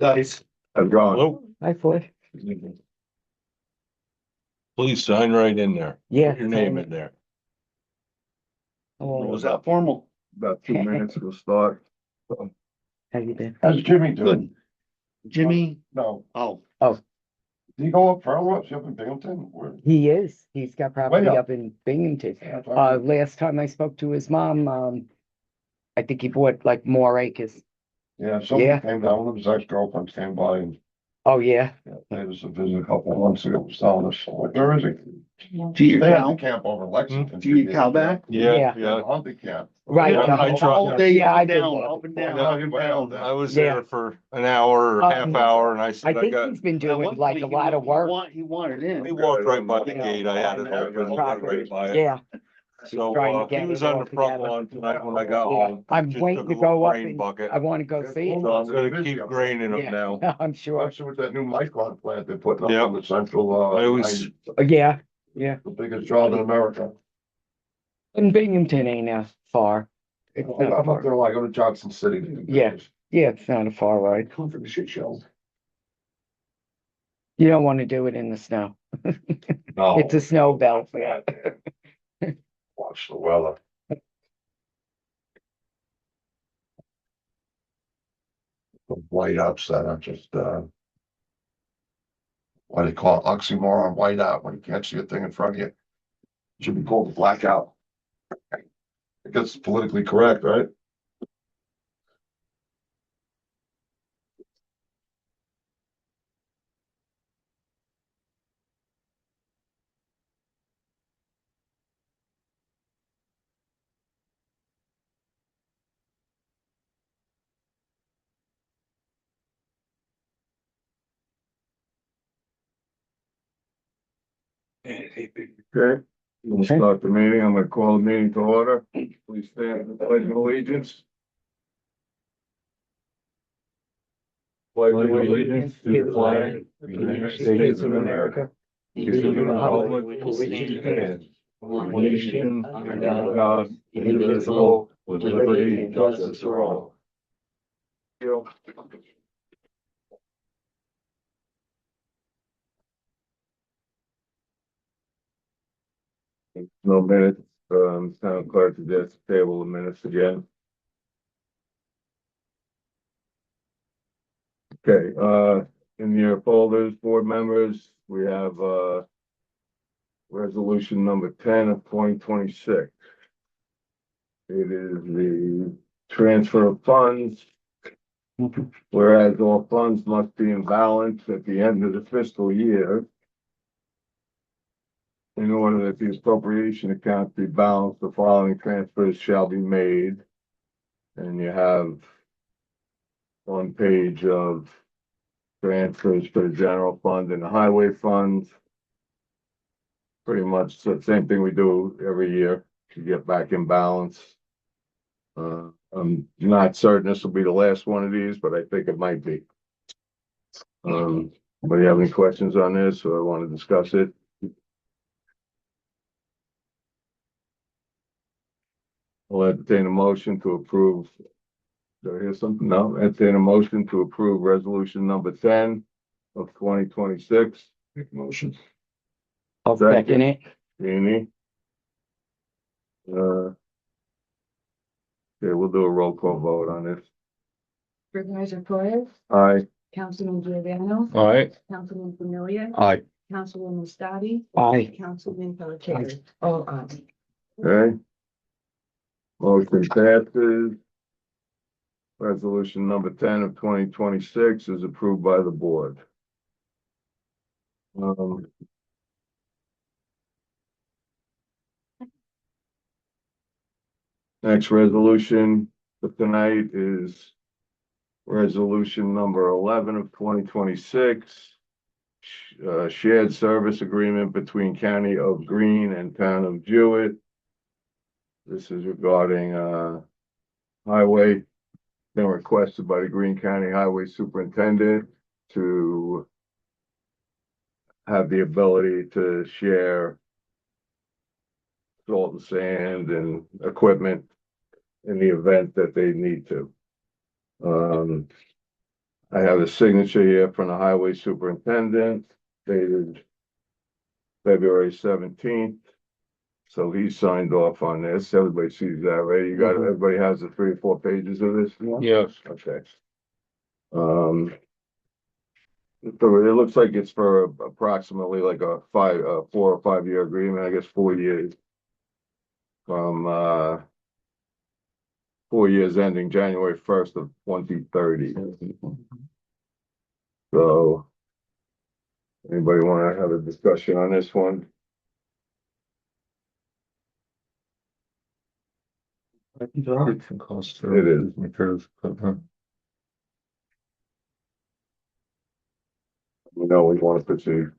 Nice. I've gone. Hello, Hi, Floyd. please sign right in there. Yeah. Put your name in there. Oh, Was that formal? About 2 minutes, we'll start. how you been? How's Jimmy doing? Good. Jimmy, No, oh, did he go up further up in Binghamton? He is. He's got property Way up. up in Binghamton. Yeah, that's right. Last time I spoke to his mom, I think he bought like more acres. Yeah, somebody yeah. came down, one of his ex-girlfriends came by and Oh, yeah. paid us a visit a couple of months ago, was telling us, like, where is he? to your They had cow, the camp over in Lexington. to your cow back? Yeah, Yeah. yeah. The hunting camp. Right. Yeah, I the- tried- All day, Yeah, up I and did down, that. up and down, Yeah, up and down. I was Yeah. there for an hour or half hour and I I said, I think got, he's been At doing one like point, a lot of work. He wanted in. he walked right by the Yeah. gate. I had it open, I went right by it. Yeah, So, trying to get he was it on all the front together. lawn tonight when I got yeah. home. I'm Just waiting took to a little go up grain and bucket. I want to go see it. So I'm gonna keep graining them Yeah. now. I'm sure. Especially with that new micron plant they're putting up Yep. on the central, I always- Yeah, the biggest job in America. and Binghamton ain't that far. It's I'm not up far. there, like, I go to Johnson City. to do Yeah. business. Yeah, it's not a far ride. Come for the shit show. You don't want to do it in the snow. No. It's a snow belt. Yeah. Watch the weather. The white upset, I'm just, what do you call it, oxymoron, white out, when you can't see a thing in front of you. Should be called a blackout. I guess it's politically correct, right? Okay, we'll start the meeting. I'm gonna call the meeting to order. Please stand for the pledge of allegiance. Pledge of allegiance to the flag of the United States of America, to the republic for which it stands, one nation under God, indivisible, with liberty and justice for all. No minutes, town clerk to just table the minutes again. Okay, in your folders, board members, we have, resolution number 10 of 2026. It is the transfer of funds. Whereas all funds must be in balance at the end of the fiscal year. In order that the appropriation account be balanced, the following transfers shall be made. And you have 1 page of transfers for the general fund and the highway funds. Pretty much the same thing we do every year to get back in balance. I'm not certain this will be the last one of these, but I think it might be. Anybody have any questions on this or want to discuss it? I'll entertain a motion to approve. Do I hear something? No, entertain a motion to approve resolution number 10 of 2026. Make a motion. I'll second it. Jeannie. Okay, we'll do a roll call vote on this. Supervisor Torres, Aye. Councilman Giordano, All right. Councilman Familia, Aye. Councilwoman Stadi, Aye. Councilman Pelletier. Oh, aye. Okay. Motion passes. Resolution number 10 of 2026 is approved by the board. Next resolution for tonight is resolution number 11 of 2026. Shared service agreement between County of Greene and Town of Jewett. This is regarding highway. Been requested by the Greene County Highway Superintendent to have the ability to share salt and sand and equipment in the event that they need to. I have a signature here from the highway superintendent dated February 17th. So he signed off on this. Everybody sees that, right? You got, Mhm. everybody has the 3 or 4 pages of this? Yes. Okay. So it looks like it's for approximately like a 4 or 5 year agreement, I guess 4 years. From 4 years ending January 1st of 2030. So anybody want to have a discussion on this one? It is. We know we want to proceed.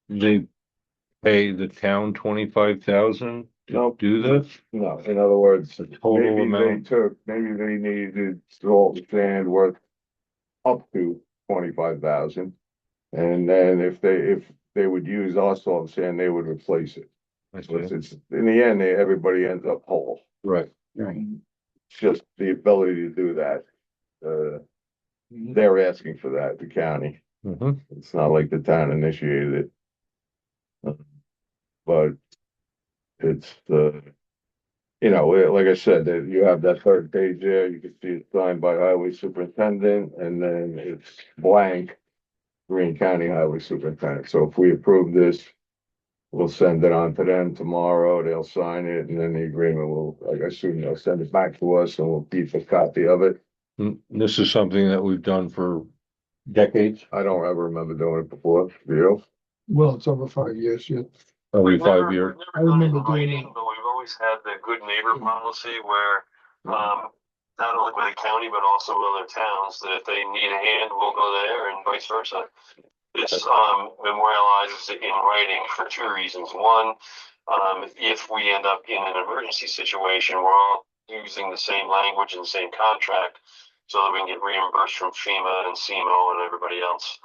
They pay the town 25,000 to Nope. do this? No, in other words, Total amount. maybe they needed salt and sand worth up to 25,000. And then if they would use our salt and sand, they would replace it. I So see. it's, in the end, everybody ends up whole. Right. Right. It's just the ability to do that. They're asking for that, the county. Mhm. It's not like the town initiated it. But it's like I said, that you have that 3rd page there, you can see it's signed by highway superintendent, and then it's blank. Green County Highway Superintendent. So if we approve this, we'll send it on to them tomorrow. They'll sign it, and then the agreement will, like I assume they'll send it back to us, and we'll keep a copy of it. This is something that we've done for decades, I don't ever remember doing it before, you Well, it's over 5 years, yeah. every 5 years. I remember doing Writing, it. but we've always had the good neighbor policy where, not only with the county, but also with other towns, that if they need a hand, we'll go there and vice versa. This, memorializes it in writing for 2 reasons. One, if we end up in an emergency situation, we're all using the same language and the same contract so that we can get reimbursed from FEMA and SEMO and everybody else,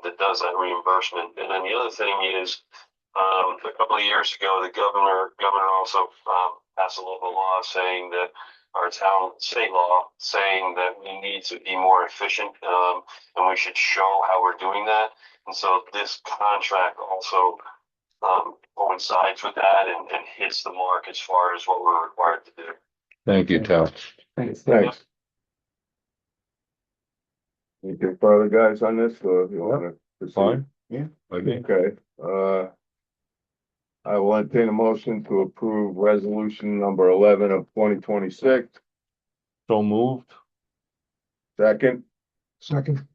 that does that reimbursement. And then the other thing is, a couple of years ago, the governor also passed a local law saying that our town state law saying that we need to be more efficient, and we should show how we're doing that. And so this contract also coincides with that and hits the mark as far as what we're required to do. Thank you, Tal. Thanks. Thanks. Anything further, guys, on this, or you want to proceed? Fine. Yeah. Okay. Okay, I will entertain a motion to approve resolution number 11 of 2026. So moved. Second, Second,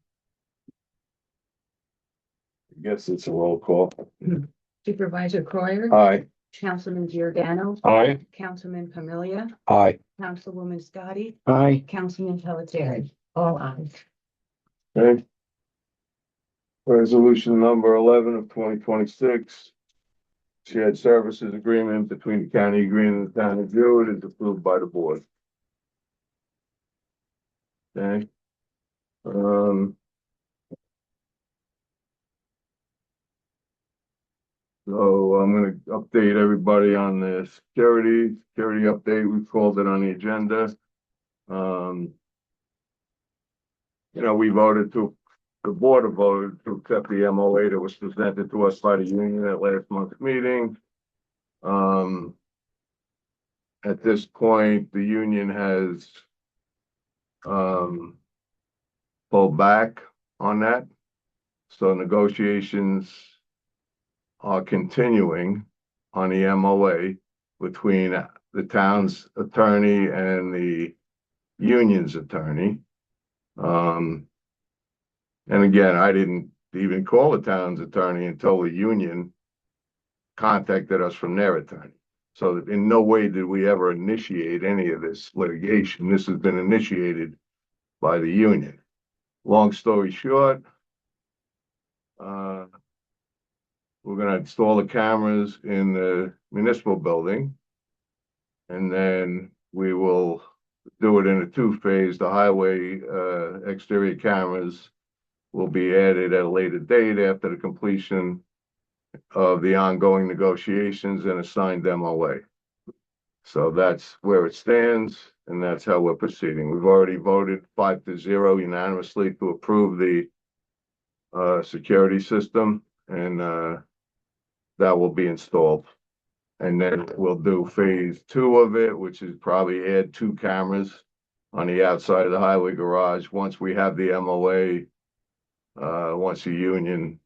I guess it's a roll call. Supervisor Croyer, Aye. Councilman Giordano, Aye. Councilman Pamelia, Aye. Councilwoman Scotty, Aye. Councilman Pelletier, all ayes. Okay. Resolution number 11 of 2026. Shared services agreement between the county of Green and the town of Jewett is approved by the board. Okay. So I'm gonna update everybody on the security update. We called it on the agenda. We voted the board voted to accept the MOA that was presented to us by the union at last month's meeting. At this point, the union has pulled back on that. So negotiations are continuing on the MOA between the town's attorney and the union's attorney. And again, I didn't even call the town's attorney until the union contacted us from their attorney. So in no way did we ever initiate any of this litigation. This has been initiated by the union. Long story short, we're gonna install the cameras in the municipal building. And then we will do it in a 2-phase. The highway exterior cameras will be added at a later date after the completion of the ongoing negotiations and assigned MOA. So that's where it stands, and that's how we're proceeding. We've already voted 5-0 unanimously to approve the security system, and that will be installed. And then we'll do phase 2 of it, which is probably add 2 cameras on the outside of the highway garage once we have the MOA, once the union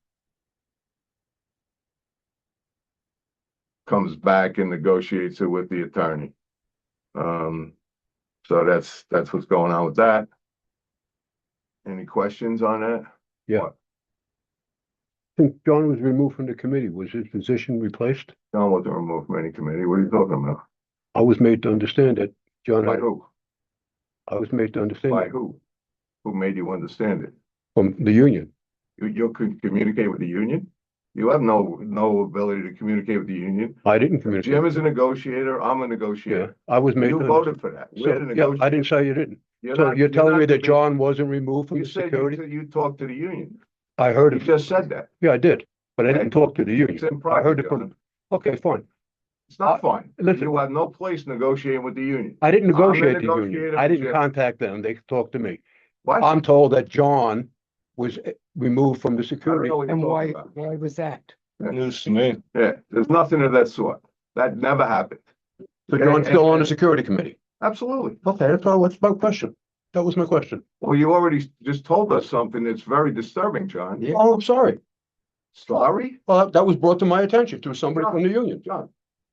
comes back and negotiates it with the attorney. So that's what's going on with that. Any questions on that? I think John was removed from the committee. Was his position replaced? John wasn't removed from any committee. What are you talking about? I was made to understand that John, By who? I was made to understand By that who? Who made you understand it? from the union. You could communicate with the union? You have no ability to communicate with the union. I didn't communicate. Jim is a negotiator, I'm a Yeah, negotiator. I was made You to. voted for that. We're the So, yeah, I negotiators. didn't say you didn't. You're So not- you're telling not me that the- John wasn't removed from You the said security? you talked to the union. I heard You it. just said that. Yeah, I did, but I Okay. didn't talk to the It's union. in I private, heard it John. from, okay, fine. It's not fine. listen. You have no place negotiating with the union. I didn't I'm a negotiate the union. negotiator, I didn't Jim. contact them. They talked to me. What? I'm told that John was removed from the I don't security. know what you're And talking about. why was that? News to me. Yeah, there's nothing of that sort. That never happened. So John's still on the security committee. Absolutely. Okay, that's my question. That was my question. Well, you already just told us something that's very disturbing, John. Oh, I'm sorry. Sorry? Well, that was brought to my attention to somebody from the union. John,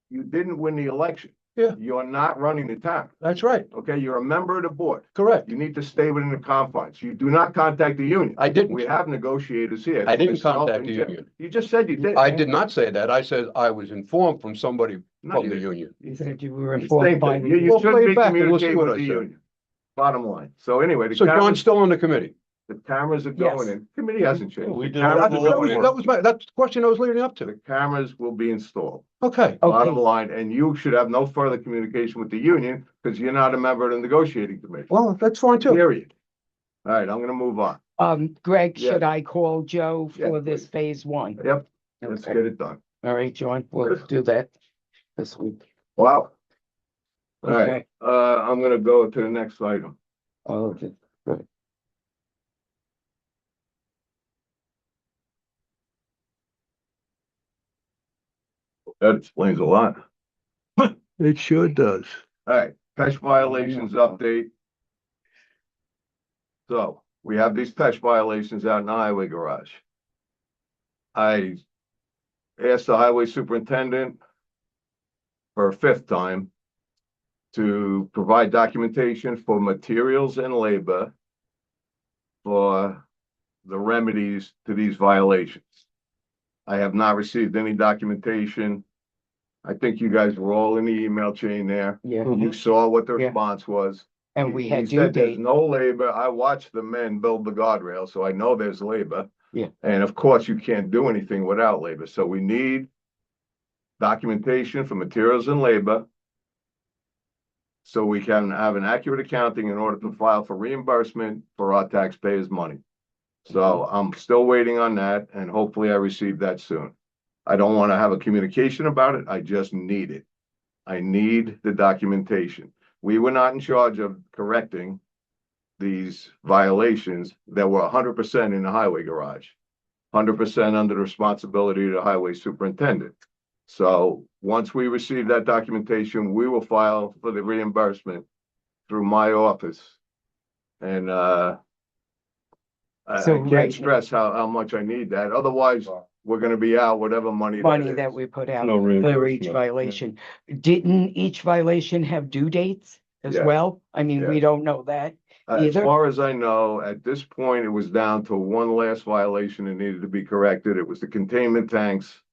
you didn't win the election. Yeah. You're not running the town, That's right. okay? You're a member of the board. Correct. You need to stay within the confines. You do not contact the union. I didn't. We have negotiators here. I didn't Myself contact and the Jim. union. You just said you did. I did not say that. I said I was informed from somebody No, from you the didn't. union. You said you were Same informed by. thing. You Well, should play it be back and we'll see communicating what with I the said. union. Bottom line. So anyway, So John's still on the committee. the cameras are going in. Committee hasn't changed. We The did cameras That are that going in. was that's the question I was leading up The to. cameras will be installed. Okay. Bottom Okay, line, and you should have no further communication with the union because you're not a member of the negotiating committee. Well, that's fine too. Period. All right, I'm gonna move on. Greg, Yeah. should I call Joe Yeah, for this please. phase 1? Yep, let's Okay. get it done. All right, John, we'll do that this week. Wow. All right, Okay. I'm gonna go to the next item. Okay. That explains a lot. It sure does. All right, pest violations update. So we have these pest violations out in the highway garage. I asked the highway superintendent for a 5th time to provide documentation for materials and labor for the remedies to these violations. I have not received any documentation. I think you guys were all in the email chain there. Yeah, You saw what the Yeah. response was. and we He had due said there's date. no labor. I watched the men build the guardrail, so I know there's labor. Yeah. And of course, you can't do anything without labor, so we need documentation for materials and labor so we can have an accurate accounting in order to file for reimbursement for our taxpayers' money. So I'm still waiting on that, and hopefully I receive that soon. I don't want to have a communication about it. I just need it. I need the documentation. We were not in charge of correcting these violations that were 100% in the highway garage. 100% under the responsibility of the highway superintendent. So once we receive that documentation, we will file for the reimbursement through my office. And I So, can't right. stress how much I need that. Otherwise, we're gonna be out whatever money Money that that is. we put out No for each reimbursement. violation. Didn't each violation have due dates as Yeah. well? I mean, we Yeah. don't know that. As either? far as I know, at this point, it was down to one last violation that needed to be corrected. It was the containment tanks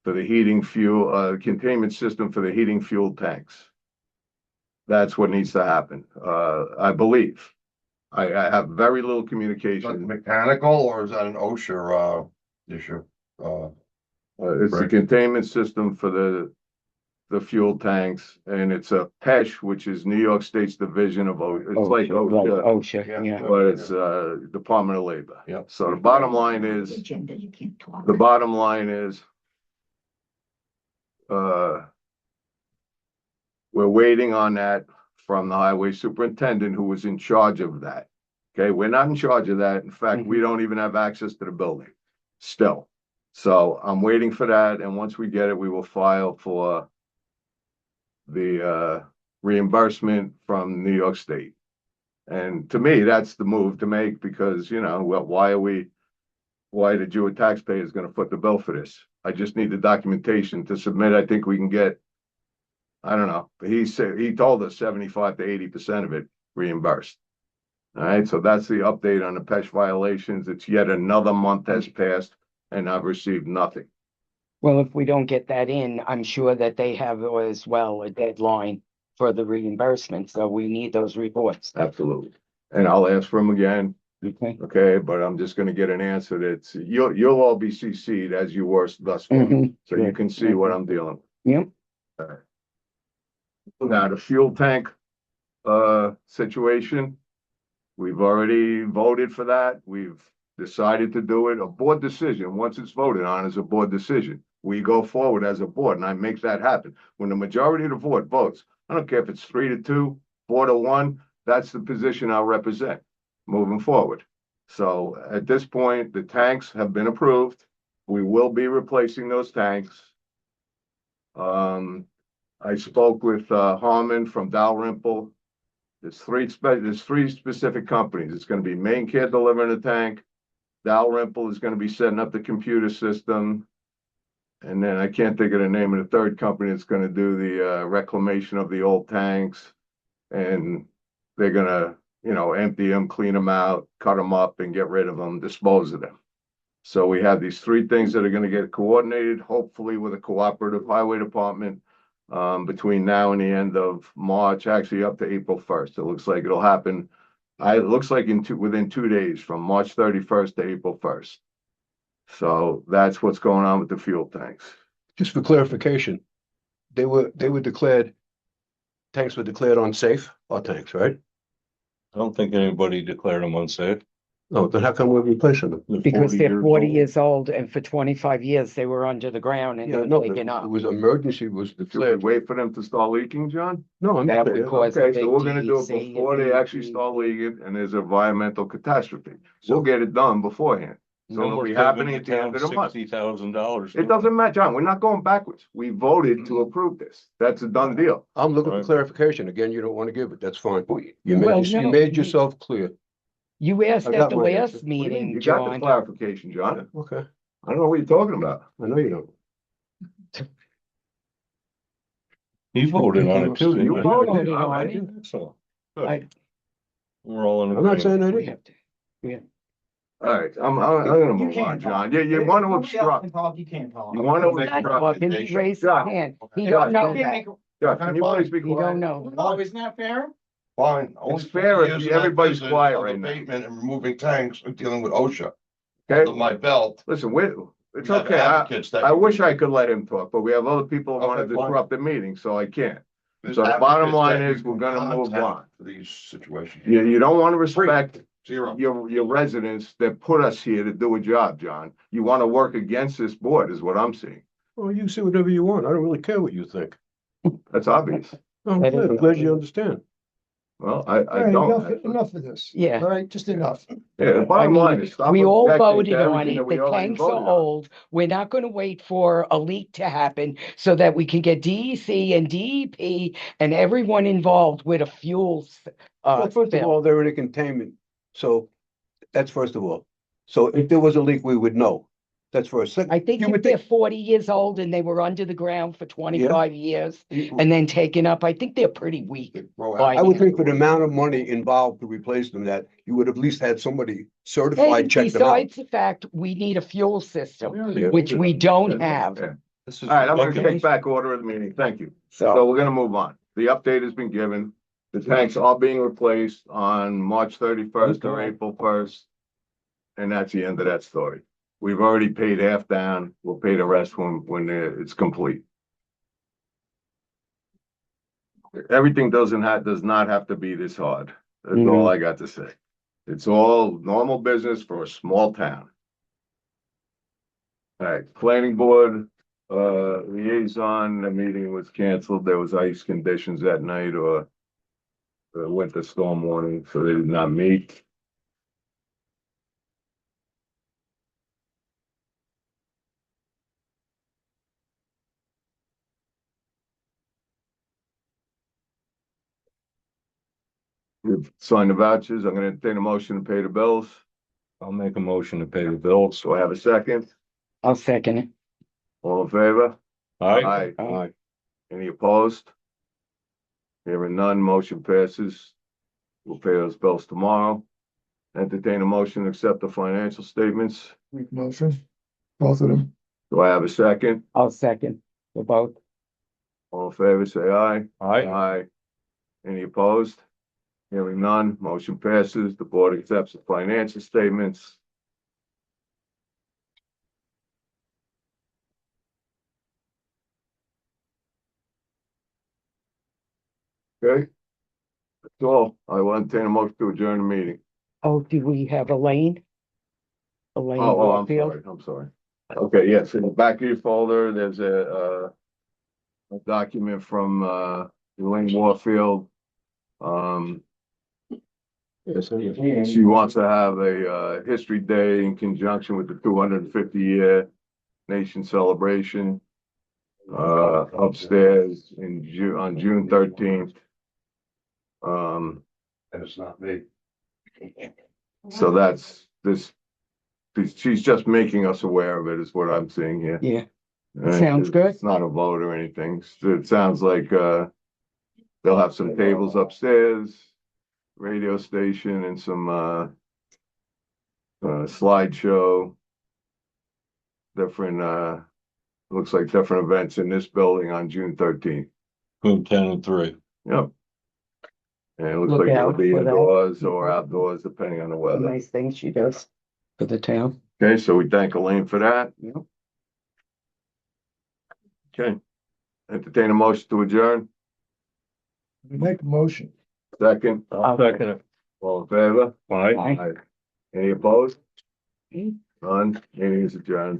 for the heating fuel, containment system for the heating fuel tanks. That's what needs to happen, I believe. I have very little Is that communication. mechanical or is that an OSHA issue? It's the Right. containment system for the fuel tanks, and it's a PESH, which is New York State's division of, it's like OSHA, OSHA, Yeah. yeah. but it's, Department of Labor. Yep. So the bottom line is, Agenda, you can't talk. the bottom line is, we're waiting on that from the highway superintendent who was in charge of that. Okay, we're not in charge of that. In fact, we don't even have access to the building still. So I'm waiting for that, and once we get it, we will file for the reimbursement from New York State. And to me, that's the move to make because, you know, why the Jewett taxpayer is gonna foot the bill for this? I just need the documentation to submit. I think we can get, I don't know, he told us 75 to 80% of it reimbursed. All right, so that's the update on the PESH violations. It's yet another month has passed and I've received nothing. Well, if we don't get that in, I'm sure that they have as well a deadline for the reimbursement, so we need those reports. Absolutely. And I'll ask for them again. Okay. Okay, but I'm just gonna get an answer that's, you'll all be CC'd as you were thus far. Mhm. So you can see what I'm dealing Yep. with. Now, the fuel tank, situation, we've already voted for that. We've decided to do it. A board decision, once it's voted on, is a board decision. We go forward as a board and I make that happen. When the majority of the board votes, I don't care if it's 3-2, 4-1, that's the position I'll represent moving forward. So at this point, the tanks have been approved. We will be replacing those tanks. I spoke with Harmon from Dalrymple. There's three specific companies. It's going to be Main Care delivering the tank. Dalrymple is going to be setting up the computer system. And then I can't think of the name of the third company that's going to do the reclamation of the old tanks. And they're going to, you know, empty them, clean them out, cut them up and get rid of them, dispose of them. So we have these three things that are going to get coordinated, hopefully with a cooperative highway department between now and the end of March, actually up to April 1st. It looks like it'll happen. It looks like within 2 days from March 31st to April 1st. So that's what's going on with the fuel tanks. Just for clarification, they were declared, tanks were declared unsafe, our tanks, right? I don't think anybody declared them unsafe. No, then how come we're replacing them? Because they're 40 old. years old and for 25 years they were under the ground and Yeah, they no, were taken it up. was emergency was Should we declared. wait for them to start leaking, John? No, I'm That not would cause a Okay, big so we're gonna do it DEC, before they actually DEP. start leaking and there's an environmental catastrophe. So- We'll get it done beforehand. So it'll be happening at the end of the month. $60,000. It doesn't matter, John. We're not going backwards. We voted to approve this. That's a done deal. I'm looking for Right. clarification. Again, you don't want to give it. That's fine. You Well, made, you no, made yourself clear. You asked I at got the my last answer. What do you mean? meeting, You got the John. clarification, John. Okay, I don't know what you're talking about. I know you don't. He voted on it too. didn't You he? voted on all right. it. Excellent. I- Good. We're all in I'm not agreement. saying I We didn't. have to. All right, I'm gonna move on, John. You want to obstruct. You can't talk. You want to He's not obstruct. talking, he raised his John. hand. He John. don't know that. Yeah, can you please be He don't quiet? know. Oh, isn't that fair? Fine. It's fair if everybody's quiet right now. Abatement and removing tanks and dealing with OSHA. Okay, Under my belt. listen, it's We have okay. advocates that I can- wish I could let him talk, but we have other people who want to Okay, fine. disrupt the meeting, so I can't. There's So the bottom advocates line that is you we're can gonna move contact on. For these situations. You don't want to respect Zero. your residents that put us here to do a job, John. You want to work against this board is what I'm seeing. Well, you say whatever you want. I don't really care what you think. That's obvious. Oh, I'm That glad, is I'm glad you understand. Well, I Alright, don't. enough of this. Yeah. All right, just enough. Yeah, the I bottom line mean, is stop we all objecting to voted on everything it. that we The already tanks are voted on. old. We're not gonna wait for a leak to happen so that we can get DEC and DEP and everyone involved with a fuel Well, first of spill. all, they're in a containment. So that's first of all. So if there was a leak, we would know. That's first. Second, I think you if would they're 40 years old and they were under the ground for 25 years and then taken up, I think they're pretty weak. I would think for the amount of money involved to replace them, that you would at least had somebody Hey, certified check them out. besides the fact, we need a fuel system, Yeah. which we don't have. Yeah. This is- All right, I'm gonna okay. take back order of the meeting. Thank you. So So, we're gonna move on. The update has been given. The tanks are being replaced on March 31st or Okay. April 1st. And that's the end of that story. We've already paid half down. We'll pay the rest when it's complete. Everything does not have to be this hard. That's all I got to say. It's all normal business for a small town. All right, planning board, Liaison, the meeting was canceled. There was ice conditions that night or the winter storm warning, so they did not meet. We've signed the vouchers. I'm gonna entertain a motion to pay the bills. I'll make a motion to pay the bills. Do I have a second? I'll second it. All in favor? Aye. Aye. Any opposed? Hearing none, motion passes. We'll pay those bills tomorrow. Entertain a motion to accept the financial statements. Make motion, both of them. Do I have a second? I'll second for both. All in favor, say aye. Aye. Aye. Any opposed? Hearing none, motion passes. The board accepts the financial statements. Okay. That's all. I will entertain a motion to adjourn the meeting. Oh, do we have Elaine? Elaine Oh, I'm Warfield? sorry, I'm sorry. Okay, yes, in the back of your folder, there's a document from, Elaine Warfield. She wants to have a, history day in conjunction with the 250-year nation celebration, upstairs on June 13th. And it's not me. So that's this, she's just making us aware of it, is what I'm seeing here. Yeah, And sounds good. It's not a vote or anything. It sounds like, they'll have some tables upstairs, radio station and some, slideshow. Different, looks like different events in this building on June 13th. Between 10 and 3. Yep. And it looks Look like it'll out be for that. indoors or outdoors, depending on the A weather. nice thing she does for the town. Okay, so we thank Elaine for that. Yep. Okay. Entertain a motion to adjourn. Make a motion. Second, I'll second it. all in favor? Aye. Aye. Any opposed? Mm. None, meeting is adjourned.